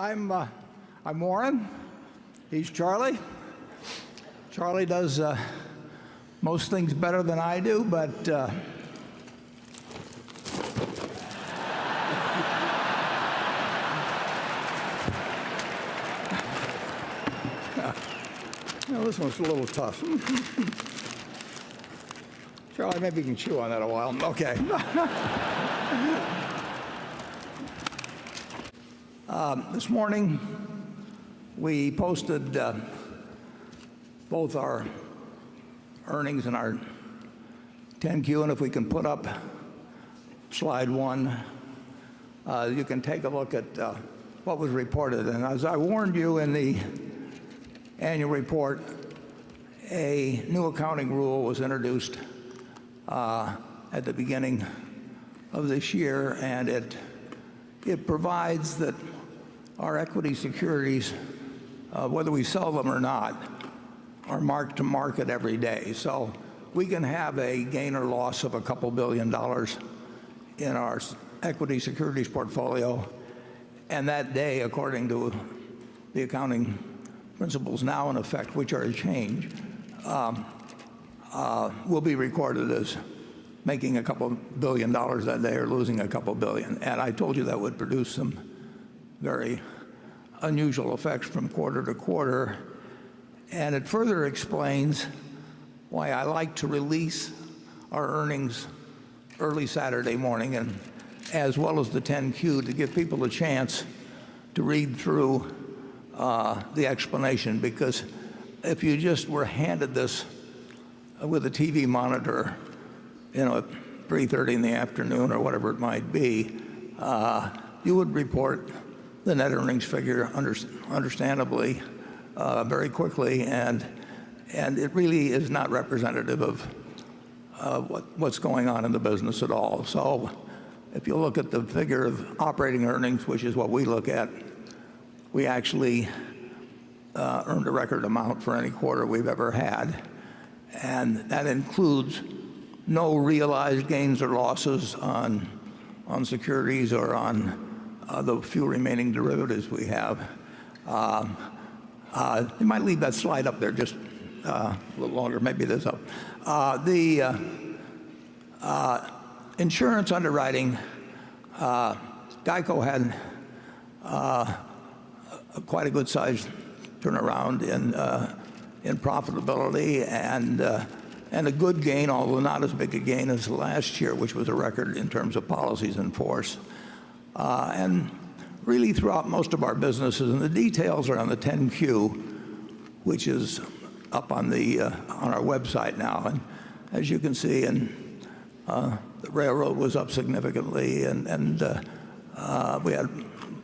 I'm Warren. He's Charlie. Charlie does most things better than I do, but this one's a little tough. Charlie, maybe you can chew on that a while. Okay. This morning, we posted both our earnings and our 10Q, and if we can put up slide one, you can take a look at what was reported. And as I warned you in the annual report, a new accounting rule was introduced at the beginning of this year, and it provides that our equity securities, whether we sell them or not, are marked to market every day. So we can have a gain or loss of a couple $2 billion in our equity securities portfolio, and that day, according to the accounting principles now in effect, which are a change, will be recorded as making a couple $1 billion that day or losing a couple billion. And I told you that would produce some very unusual effects from quarter to quarter. And it further explains why I like to release our earnings early Saturday morning, and as well as the 10Q, to give people a chance to read through the explanation. Because if you just were handed this with a TV monitor, at 3:30 in the afternoon or whatever it might be, you would report the net earnings figure understandably very quickly, and it really is not representative of what's going on in the business at all. So if you look at the figure of operating earnings, which is what we look at, we actually earned a record amount for any quarter we've ever had, and that includes no realized gains or losses on securities or on the few remaining derivatives we have. You might leave that slide up there just a little longer. Maybe it is up. The insurance underwriting, Geico had quite a good sized turnaround in profitability, and a good gain, although not as big a gain as last year, which was a record in terms of policies in force. And really throughout most of our businesses, and the details are on the 10Q, which is up on our website now. And as you can see, the railroad was up significantly, and we had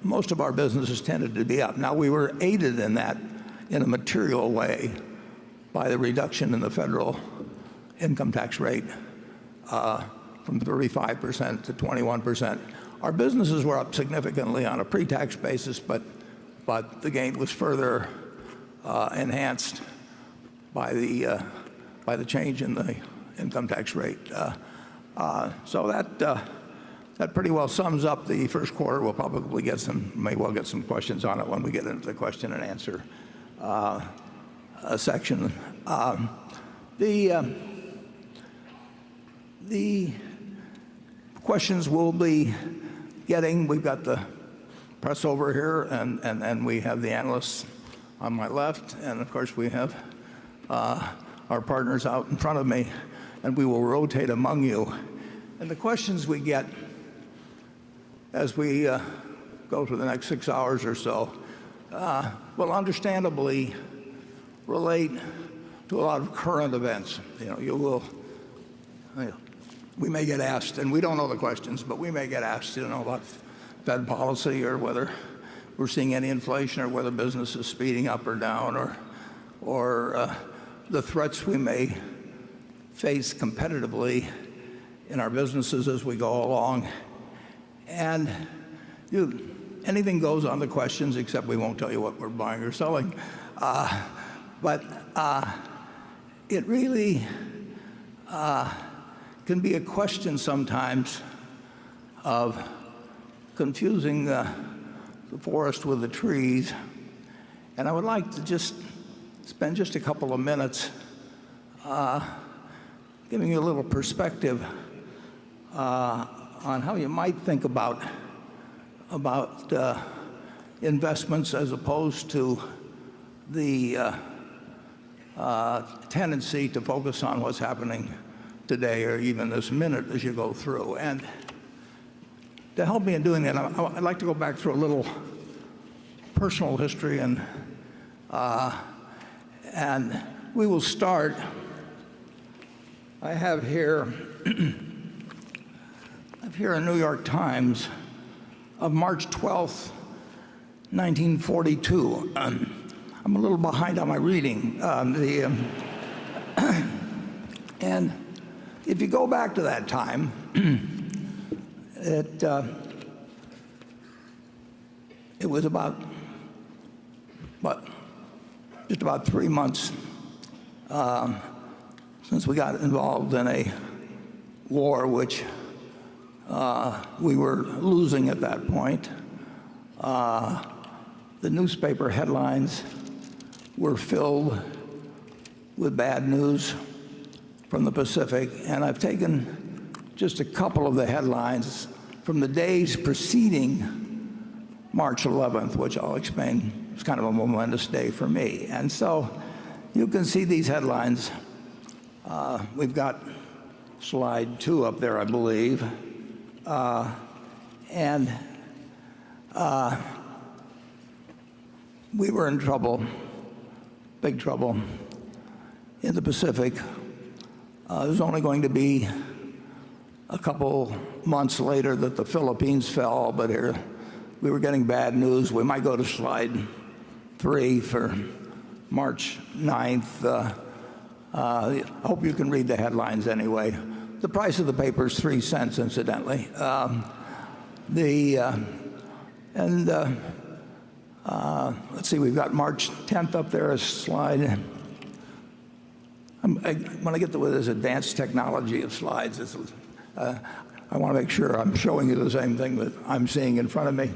most of our businesses tended to be up. Now, we were aided in that in a material way by the reduction in the federal income tax rate from 35% to 21%. Our businesses were up significantly on a pre-tax basis, but the gain was further enhanced by the change in the income tax rate. So that pretty well sums up the first quarter. We'll probably may well get some questions on it when we get into the question and answer section. The questions we'll be getting, we've got the press over here, and we have the analysts on my left, and of course we have our partners out in front of me, and we will rotate among you. And the questions we get as we go through the next 6 hours or so will understandably relate to a lot of current events. We may get asked, and we don't know the questions, but we may get asked, about Fed policy, or whether we're seeing any inflation, or whether business is speeding up or down, or the threats we may face competitively in our businesses as we go along. And anything goes on the questions, except we won't tell you what we're buying or selling. But it really can be a question sometimes of confusing the forest with the trees. And I would like to just spend just a couple of minutes giving you a little perspective on how you might think about investments as opposed to the tendency to focus on what's happening today or even this minute as you go through. And to help me in doing that, I'd like to go back through a little personal history, and we will start. I have here a New York Times of March 12th, 1942. I'm a little behind on my reading. And if you go back to that time, it was just about 3 months since we got involved in a war which we were losing at that point. The newspaper headlines were filled with bad news from the Pacific, and I've taken just a couple of the headlines from the days preceding March 11th, which I'll explain. It's kind of a momentous day for me. And so you can see these headlines. We've got slide 2 up there, I believe. We were in trouble, big trouble, in the Pacific. It was only going to be a couple months later that the Philippines fell, but here we were getting bad news. We might go to slide 3 for March 9th. I hope you can read the headlines anyway. The price of the paper is 3 cents, incidentally. Let's see, we've got March 10th up there, a slide. When I get to this advanced technology of slides, I want to make sure I'm showing you the same thing that I'm seeing in front of me.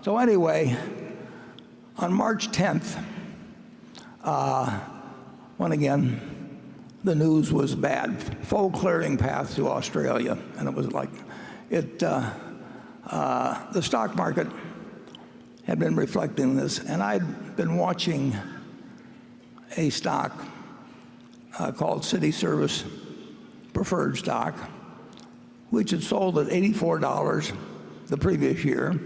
So anyway, on March 10th, when again, the news was bad. Full clearing path to Australia. And it was like, the stock market had been reflecting this. And I'd been watching a stock called City Service preferred stock, which had sold at $84 the previous year.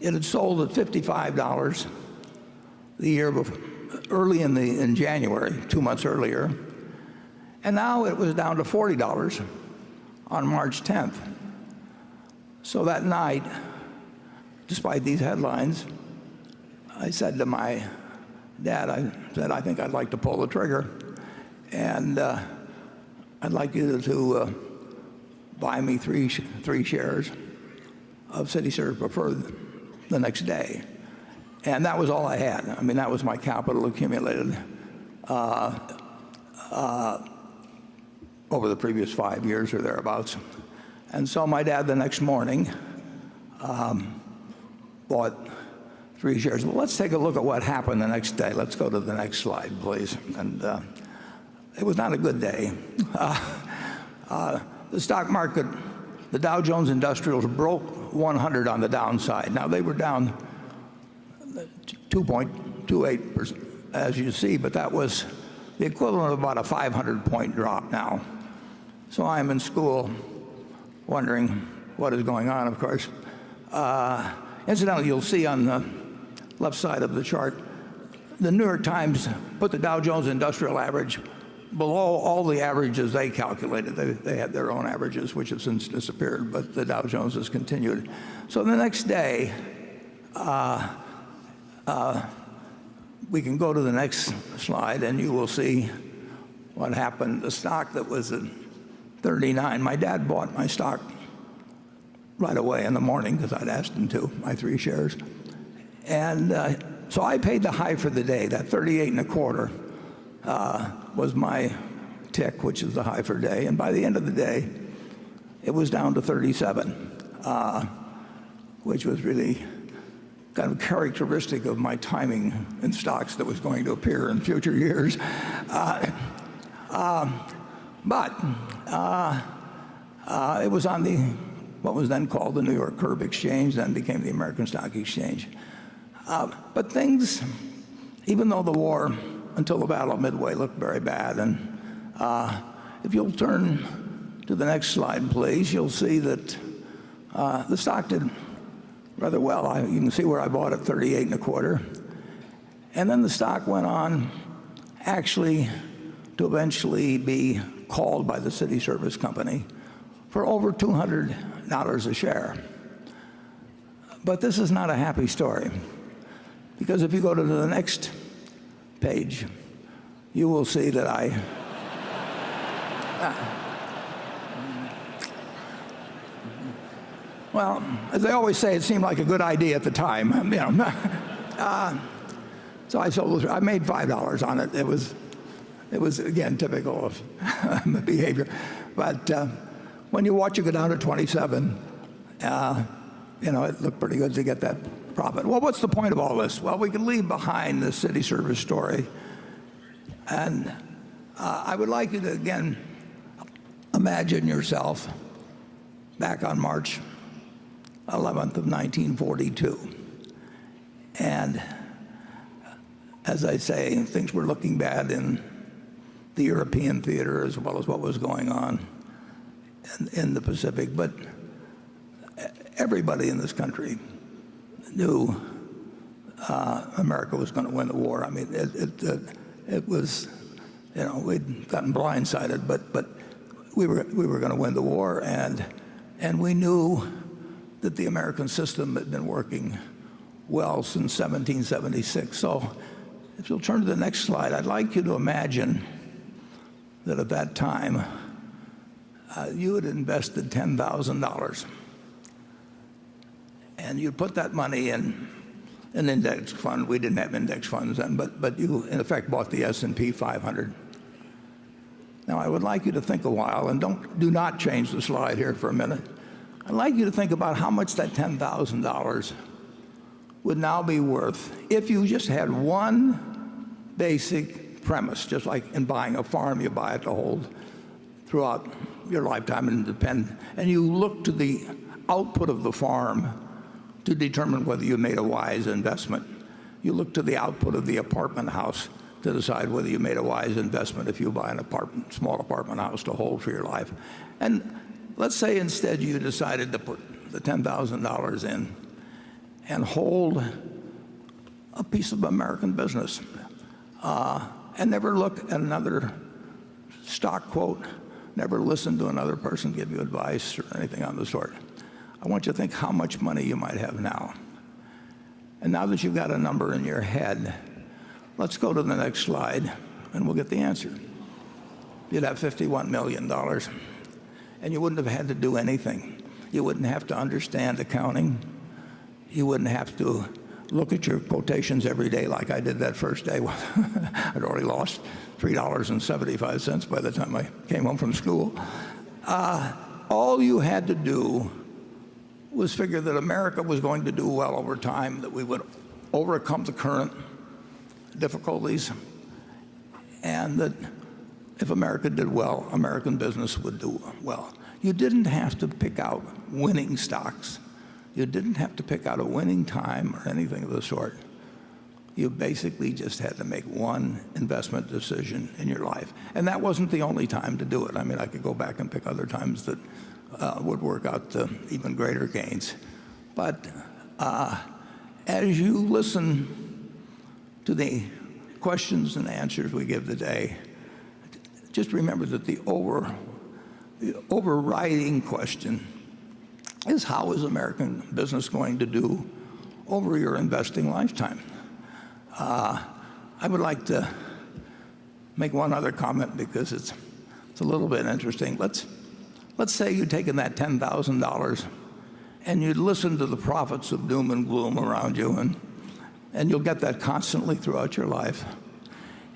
It had sold at $55 the year before, early in January, 2 months earlier. And now it was down to $40 on March 10th. So that night, despite these headlines, I said to my dad, I said, I think I'd like to pull the trigger. And I'd like you to buy me three shares of City Service Preferred the next day. And that was all I had. I mean, that was my capital accumulated over the previous 5 years or thereabouts. And so my dad the next morning bought 3 shares. Well, let's take a look at what happened the next day. Let's go to the next slide, please. And it was not a good day. The stock market, the Dow Jones Industrials broke 100 on the downside. Now they were down 2.28%, as you see, but that was the equivalent of about a 500-point drop now. So I'm in school wondering what is going on, of course. Incidentally, you'll see on the left side of the chart, the New York Times put the Dow Jones Industrial Average below all the averages they calculated. They had their own averages, which have since disappeared, but the Dow Jones has continued. So the next day, we can go to the next slide, and you will see what happened. The stock that was at 39, my dad bought my stock right away in the morning because I'd asked him to, my 3 shares. And so I paid the high for the day. That 38 and a quarter was my tick, which is the high for day. And by the end of the day, it was down to 37, which was really kind of characteristic of my timing in stocks that was going to appear in future years. But it was on what was then called the New York Curb Exchange, then became the American Stock Exchange. But things, even though the war until the Battle of Midway looked very bad, and if you'll turn to the next slide, please, you'll see that the stock did rather well. You can see where I bought it, 38 and a quarter. And then the stock went on actually to eventually be called by the city service company for over $200 a share. But this is not a happy story, because if you go to the next page, you will see that well, as they always say, it seemed like a good idea at the time. So I made $5 on it. It was again typical of behavior. But when you watch it go down to 27, it looked pretty good to get that profit. Well, what's the point of all this? Well, we can leave behind the city service story, and I would like you to again imagine yourself back on March 11th of 1942, and as I say, things were looking bad in the European theater as well as what was going on in the Pacific. But everybody in this country knew America was going to win the war. I mean, it was, we'd gotten blindsided, but we were going to win the war, and we knew that the American system had been working well since 1776. So if you'll turn to the next slide, I'd like you to imagine that at that time you had invested $10,000, and you put that money in an index fund. We didn't have index funds then, but you in effect bought the S&P 500. Now I would like you to think a while, and do not change the slide here for a minute. I'd like you to think about how much that $10,000 would now be worth if you just had one basic premise, just like in buying a farm, you buy it to hold throughout your lifetime and you look to the output of the farm to determine whether you made a wise investment. You look to the output of the apartment house to decide whether you made a wise investment if you buy an small apartment house to hold for your life. And let's say instead you decided to put the $10,000 in and hold a piece of American business and never look at another stock quote, never listen to another person give you advice or anything on the sort. I want you to think how much money you might have now. And now that you've got a number in your head, let's go to the next slide and we'll get the answer. You'd have $51 million, and you wouldn't have had to do anything. You wouldn't have to understand accounting. You wouldn't have to look at your quotations every day like I did that first day. I'd already lost $3.75 by the time I came home from school. All you had to do was figure that America was going to do well over time, that we would overcome the current difficulties, and that if America did well, American business would do well. You didn't have to pick out winning stocks. You didn't have to pick out a winning time or anything of the sort. You basically just had to make one investment decision in your life. And that wasn't the only time to do it. I mean, I could go back and pick other times that would work out to even greater gains. But as you listen to the questions and answers we give today, just remember that the overriding question is, how is American business going to do over your investing lifetime? I would like to make one other comment because it's a little bit interesting. Let's say you'd taken that $10,000 and you'd listen to the prophets of doom and gloom around you, and you'll get that constantly throughout your life.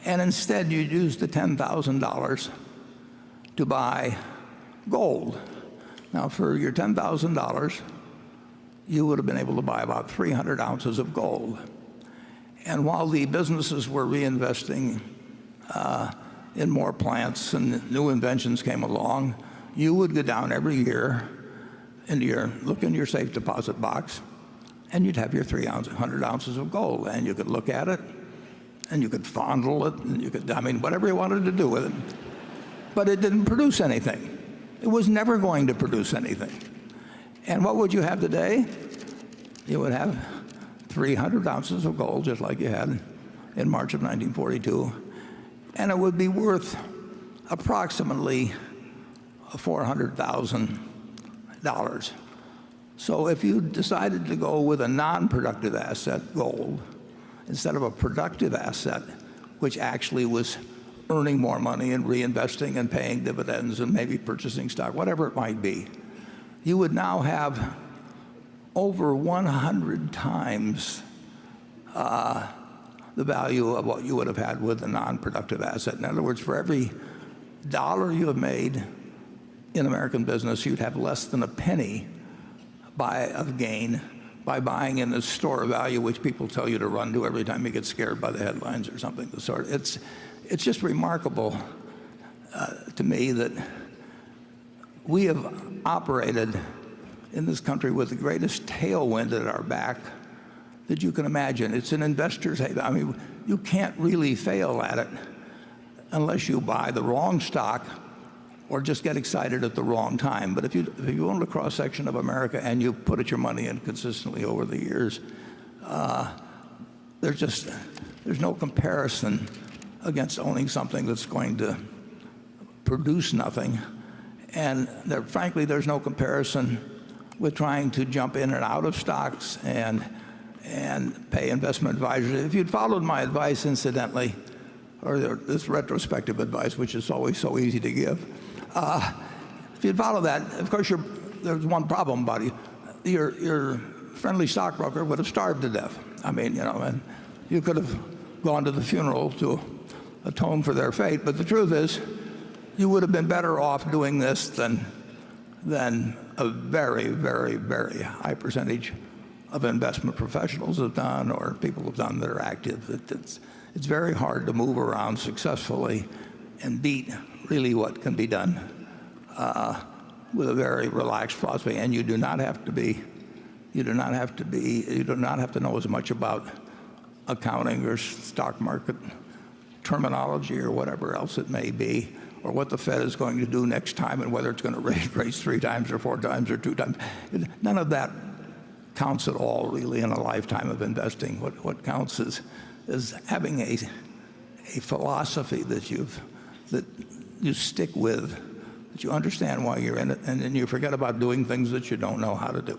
And instead you'd use the $10,000 to buy gold. Now for your $10,000, you would have been able to buy about 300 ounces of gold. And while the businesses were reinvesting in more plants and new inventions came along, you would go down every year look in your safe deposit box, and you'd have your 300 ounces of gold, and you could look at it, and you could fondle it, and you could, whatever you wanted to do with it. But it didn't produce anything. It was never going to produce anything. And what would you have today? You would have 300 ounces of gold, just like you had in March of 1942, and it would be worth approximately $400,000. So if you decided to go with a non-productive asset, gold, instead of a productive asset, which actually was earning more money and reinvesting and paying dividends and maybe purchasing stock, whatever it might be, you would now have over 100 times the value of what you would have had with a non-productive asset. In other words, for every dollar you have made in American business, you'd have less than a penny of gain by buying in the store of value, which people tell you to run to every time you get scared by the headlines or something of the sort. It's just remarkable to me that we have operated in this country with the greatest tailwind at our back that you can imagine. It's an investor's haven. You can't really fail at it unless you buy the wrong stock or just get excited at the wrong time. But if you own a cross-section of America and you put your money in consistently over the years, there's no comparison against owning something that's going to produce nothing. And frankly, there's no comparison with trying to jump in and out of stocks and pay investment advisors. If you'd followed my advice, incidentally, or this retrospective advice, which is always so easy to give, if you'd follow that, of course, there's one problem about it. Your friendly stockbroker would have starved to death. And you could have gone to the funeral to atone for their fate, but the truth is, you would have been better off doing this than a very, very, very high percentage of investment professionals have done, or people have done that are active. It's very hard to move around successfully and beat really what can be done with a very relaxed philosophy. And you do not have to know as much about accounting or stock market terminology or whatever else it may be, or what the Fed is going to do next time and whether it's going to raise 3 times or 4 times or 2 times. None of that counts at all, really, in a lifetime of investing. What counts is having a philosophy that you stick with, that you understand why you're in it, and then you forget about doing things that you don't know how to do.